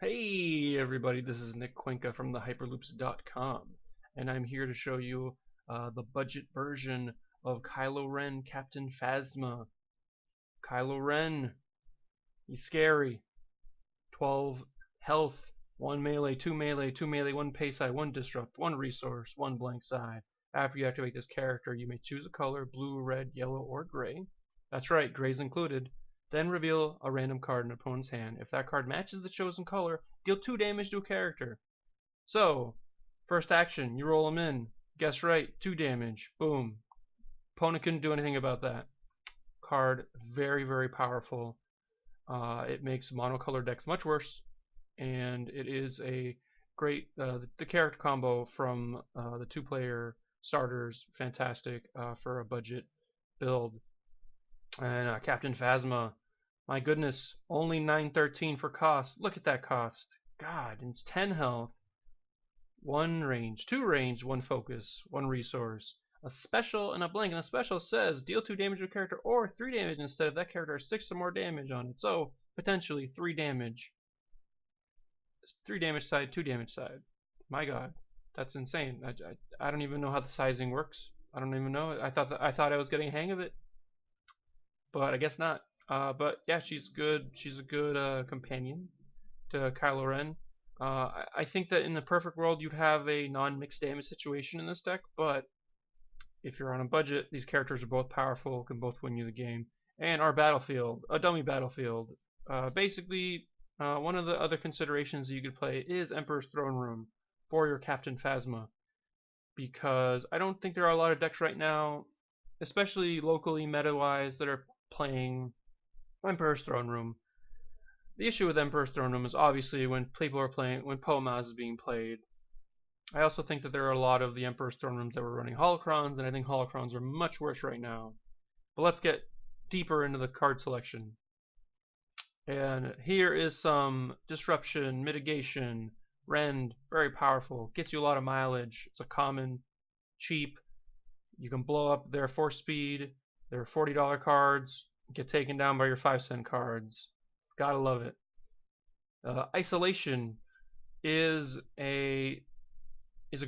Hey everybody, this is Nick Cuenca from thehyperloops.com, and I'm here to show you the budget version of Kylo Ren, Captain Phasma. Kylo Ren, he's scary. 12 health, 1 melee, 2 melee, 2 melee, 1 pace side, 1 disrupt, 1 resource, 1 blank side. After you activate this character, you may choose a color, blue, red, yellow, or gray. That's right, gray's included. Then reveal a random card in an opponent's hand. If that card matches the chosen color, deal 2 damage to a character. So, first action, you roll them in. Guess right, 2 damage. Boom. Opponent couldn't do anything about that. Card, very, very powerful. It makes monocolor decks much worse, and it is a great, the character combo from the 2-player starters, fantastic for a budget build. And Captain Phasma, my goodness, only 913 for cost. Look at that cost. God, and it's 10 health, 1 range, 2 range, 1 focus, 1 resource, a special, and a blank. And the special says deal 2 damage to a character or 3 damage instead if that character has 6 or more damage on it. So, potentially 3 damage. 3 damage side, 2 damage side. My god, that's insane. I don't even know how the sizing works. I don't even know. I thought I was getting a hang of it, but I guess not. But yeah, she's good. She's a good companion to Kylo Ren. I think that in the perfect world you'd have a non-mixed damage situation in this deck, but if you're on a budget, these characters are both powerful, can both win you the game. And our battlefield, a dummy battlefield. Basically, one of the other considerations that you could play is Emperor's Throne Room for your Captain Phasma, because I don't think there are a lot of decks right now, especially locally meta-wise, that are playing Emperor's Throne Room. The issue with Emperor's Throne Room is obviously when people are playing, when Poemaz is being played. I also think that there are a lot of the Emperor's Throne Rooms that were running Holocrons, and I think Holocrons are much worse right now. But let's get deeper into the card selection. And here is some disruption, mitigation, rend, very powerful, gets you a lot of mileage. It's a common, cheap. You can blow up their force speed, their $40 cards, get taken down by your 5-cent cards. Gotta love it. Isolation is a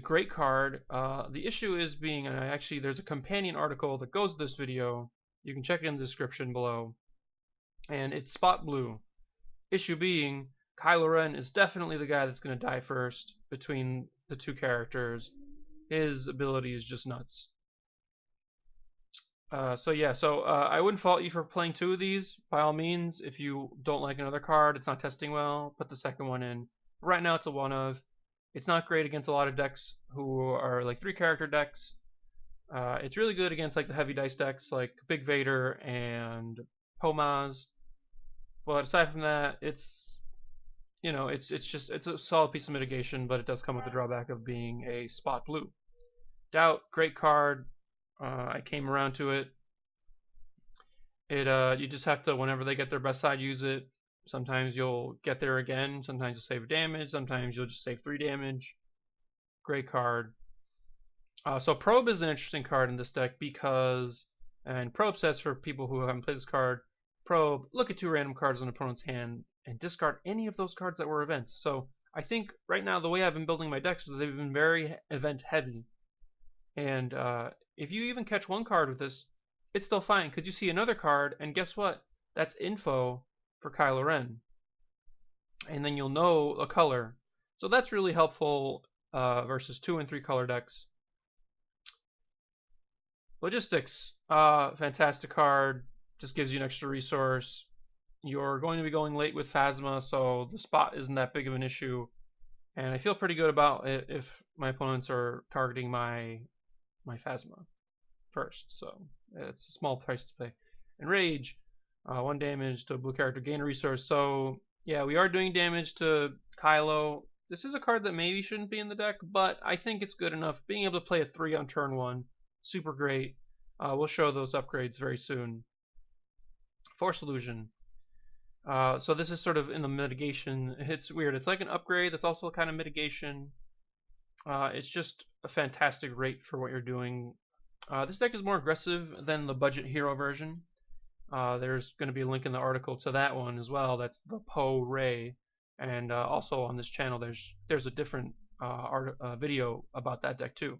great card. The issue is being, and actually there's a companion article that goes with this video. You can check it in the description below. And it's spot blue. Issue being, Kylo Ren is definitely the guy that's going to die first between the 2 characters. His ability is just nuts. So I wouldn't fault you for playing 2 of these. By all means, if you don't like another card, it's not testing well, put the second one in. But right now it's a one of. It's not great against a lot of decks who are like 3-character decks. It's really good against like the heavy dice decks like Big Vader and Poemaz. But aside from that, it's it's a solid piece of mitigation, but it does come with the drawback of being a spot blue. Doubt, great card. I came around to it. You just have to, whenever they get their best side, use it. Sometimes you'll get there again. Sometimes you'll save damage. Sometimes you'll just save 3 damage. Great card. So Probe is an interesting card in this deck because, and Probe says for people who haven't played this card, Probe, look at 2 random cards in an opponent's hand and discard any of those cards that were events. So I think right now the way I've been building my decks is they've been very event heavy. And if you even catch 1 card with this, it's still fine because you see another card and guess what? That's info for Kylo Ren. And then you'll know a color. So that's really helpful versus 2 and 3 color decks. Logistics, fantastic card. Just gives you an extra resource. You're going to be going late with Phasma, so the spot isn't that big of an issue. And I feel pretty good about it if my opponents are targeting my Phasma first. So it's a small price to pay. And Rage, 1 damage to a blue character, gain a resource. So yeah, we are doing damage to Kylo. This is a card that maybe shouldn't be in the deck, but I think it's good enough. Being able to play a 3 on turn 1, super great. We'll show those upgrades very soon. Force Illusion. So this is sort of in the mitigation. It's weird. It's like an upgrade that's also a kind of mitigation. It's just a fantastic rate for what you're doing. This deck is more aggressive than the budget hero version. There's going to be a link in the article to that one as well. That's the Poe Ray. And also on this channel, there's a different video about that deck too.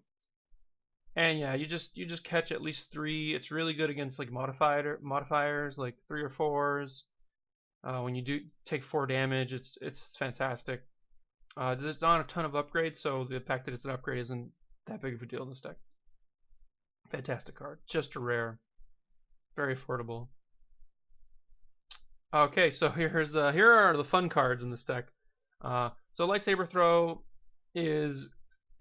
And yeah, you just catch at least 3. It's really good against like modifiers like 3 or 4s. When you do take 4 damage, it's fantastic. There's not a ton of upgrades, so the fact that it's an upgrade isn't that big of a deal in this deck. Fantastic card, just a rare, very affordable. Okay, so here are the fun cards in this deck. So lightsaber throw is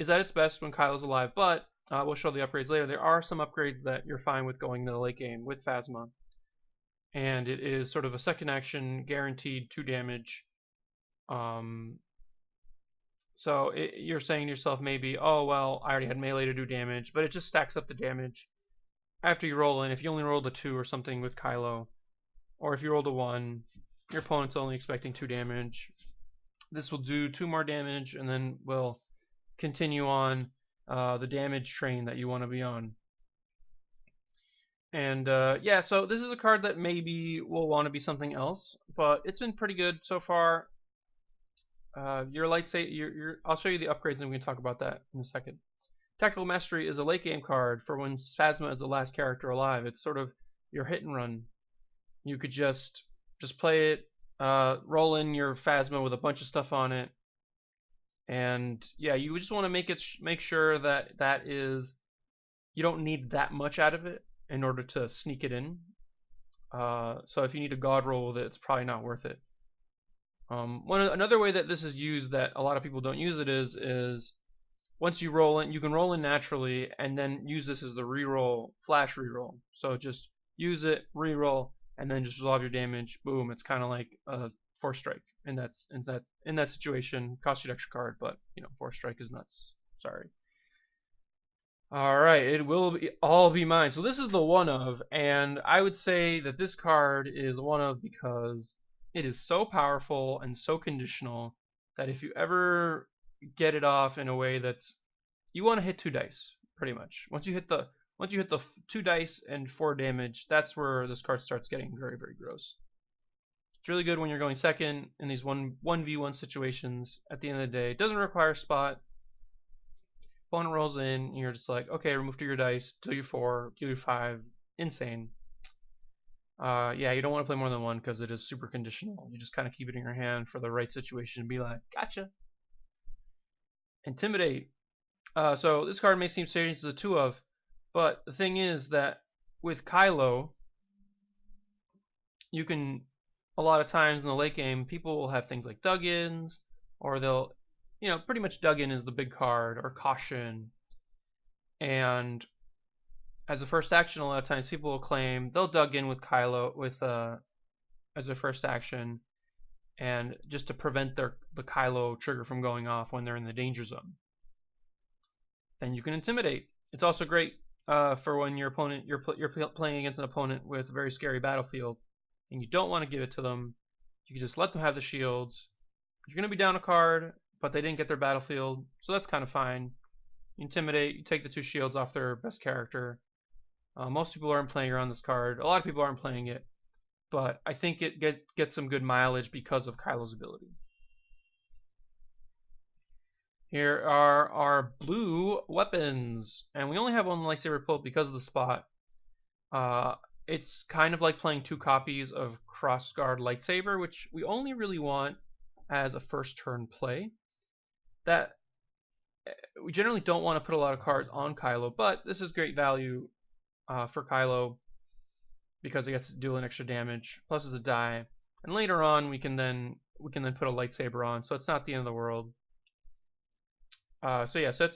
at its best when Kylo's alive, but we'll show the upgrades later. There are some upgrades that you're fine with going to the late game with Phasma, and it is sort of a second action, guaranteed 2 damage. So you're saying to yourself maybe, oh well, I already had melee to do damage, but it just stacks up the damage after you roll in. If you only rolled a 2 or something with Kylo, or if you rolled a 1, your opponent's only expecting 2 damage. This will do 2 more damage, and then will continue on the damage train that you want to be on. And yeah, so this is a card that maybe will want to be something else, but it's been pretty good so far. Your lightsaber, I'll show you the upgrades, and we can talk about that in a second. Tactical Mastery is a late game card for when Phasma is the last character alive. It's sort of your hit and run. You could just play it, roll in your Phasma with a bunch of stuff on it, and yeah, you just want to make sure that is, you don't need that much out of it in order to sneak it in. So if you need a god roll with it, it's probably not worth it. Another way that this is used that a lot of people don't use it is once you roll in, you can roll in naturally and then use this as the reroll, flash reroll. So just use it, reroll, and then just resolve your damage. Boom! It's kind of like a 4 strike, and in that situation, costs you an extra card, but you know 4 strike is nuts. Sorry. All right, it will all be mine. So this is the one of, and I would say that this card is one of because it is so powerful and so conditional that if you ever get it off in a way that's, you want to hit 2 dice pretty much. Once you hit the 2 dice and 4 damage, that's where this card starts getting very, very gross. It's really good when you're going second in these 1v1 situations. At the end of the day, it doesn't require spot. Opponent rolls in, and you're just like, okay, remove 2 your dice, deal you 4, deal you 5. Insane. Yeah, you don't want to play more than 1 because it is super conditional. You just kind of keep it in your hand for the right situation and be like, gotcha. Intimidate. So this card may seem strange as a 2 of, but the thing is that with Kylo, you can, a lot of times in the late game, people will have things like dug-ins, or they'll, pretty much dug-in is the big card, or caution. And as a first action, a lot of times people will claim they'll dug in with Kylo as a first action, and just to prevent the Kylo trigger from going off when they're in the danger zone. Then you can intimidate. It's also great for when you're playing against an opponent with a very scary battlefield, and you don't want to give it to them. You can just let them have the shields. You're going to be down a card, but they didn't get their battlefield, so that's kind of fine. You intimidate. You take the 2 shields off their best character. Most people aren't playing around this card. A lot of people aren't playing it, but I think it gets some good mileage because of Kylo's ability. Here are our blue weapons, and we only have 1 lightsaber pull because of the spot. It's kind of like playing 2 copies of Crossguard lightsaber, which we only really want as a first turn play. That we generally don't want to put a lot of cards on Kylo, but this is great value for Kylo because it gets to do an extra damage, plus it's a die, and later on we can then put a lightsaber on, so it's not the end of the world. So yeah, so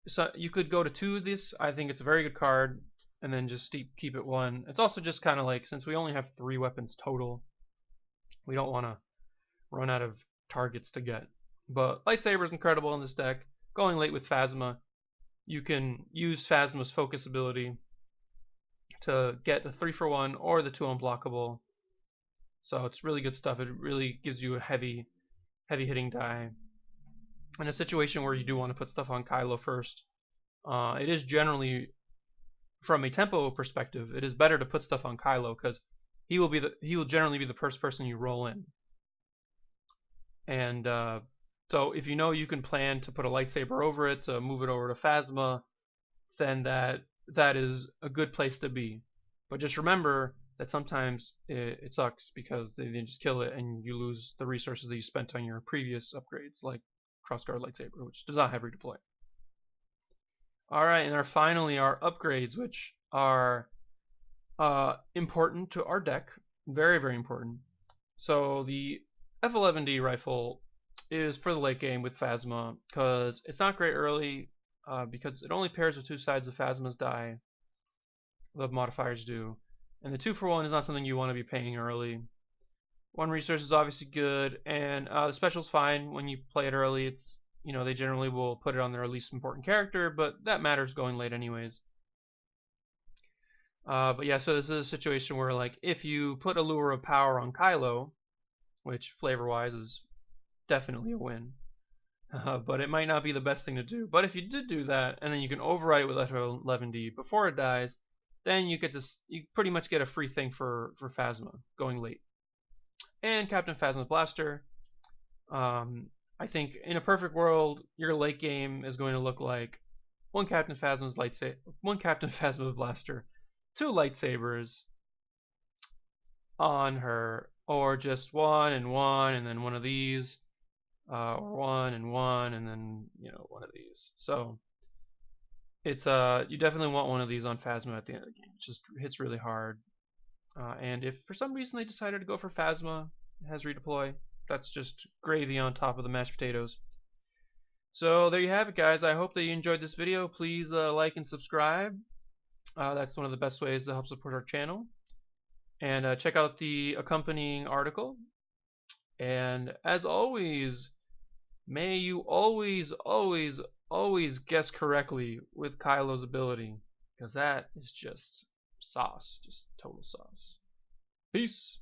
so you could go to 2 of this. I think it's a very good card, and then just keep it 1. It's also just kind of like, since we only have 3 weapons total, we don't want to run out of targets to get. But lightsaber is incredible in this deck. Going late with Phasma, you can use Phasma's focus ability to get the 3-for-1 or the 2 unblockable. So it's really good stuff. It really gives you a heavy hitting die. In a situation where you do want to put stuff on Kylo first, it is generally, from a tempo perspective, it is better to put stuff on Kylo because he will generally be the first person you roll in. And so if you know you can plan to put a lightsaber over it to move it over to Phasma, then that is a good place to be. But just remember that sometimes it sucks because they just kill it and you lose the resources that you spent on your previous upgrades, like crossguard lightsaber, which does not have redeploy. All right, and finally our upgrades, which are important to our deck, very very important. So the F11D rifle is for the late game with Phasma because it's not great early because it only pairs with two sides of Phasma's die. The modifiers do, and the 2-for-1 is not something you want to be paying early. One resource is obviously good, and the special's fine when you play it early. It's they generally will put it on their least important character, but that matters going late anyways. But yeah, so this is a situation where like if you put a Lure of Power on Kylo, which flavor-wise is definitely a win, but it might not be the best thing to do. But if you did do that, and then you can override it with F11D before it dies, then you pretty much get a free thing for Phasma going late. And Captain Phasma's blaster. I think in a perfect world, your late game is going to look like one Captain Phasma's blaster, 2 lightsabers on her, or just one, and then one of these, or one, and then one of these. So it's you definitely want one of these on Phasma at the end of the game. It just hits really hard. And if for some reason they decided to go for Phasma, it has redeploy. That's just gravy on top of the mashed potatoes. So there you have it, guys. I hope that you enjoyed this video. Please like and subscribe. That's one of the best ways to help support our channel. And check out the accompanying article. And as always, may you always, always, always guess correctly with Kylo's ability, because that is just sauce, just total sauce. Peace.